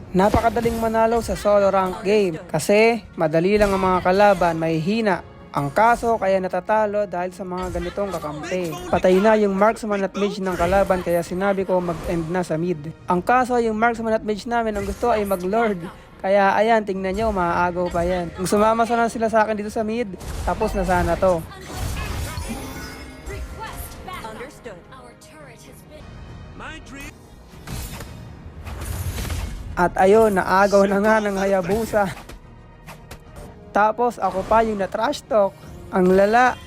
Napakadaling manalo sa solo rank game kasi madali lang ang mga kalaban, may hina. Ang kaso kaya natatalo dahil sa mga ganitong kakampi. Patay na yung marksman at mage ng kalaban kaya sinabi ko mag-end na sa mid. Ang kaso yung marksman at mage namin ang gusto ay mag-lord. Kaya ayan, tingnan nyo, maaagaw pa yan. Kung sumama sana sila sa akin dito sa mid, tapos na sana to. At ayun, naagaw na nga ng Hayabusa. Tapos ako pa yung na-trash talk. Ang lala.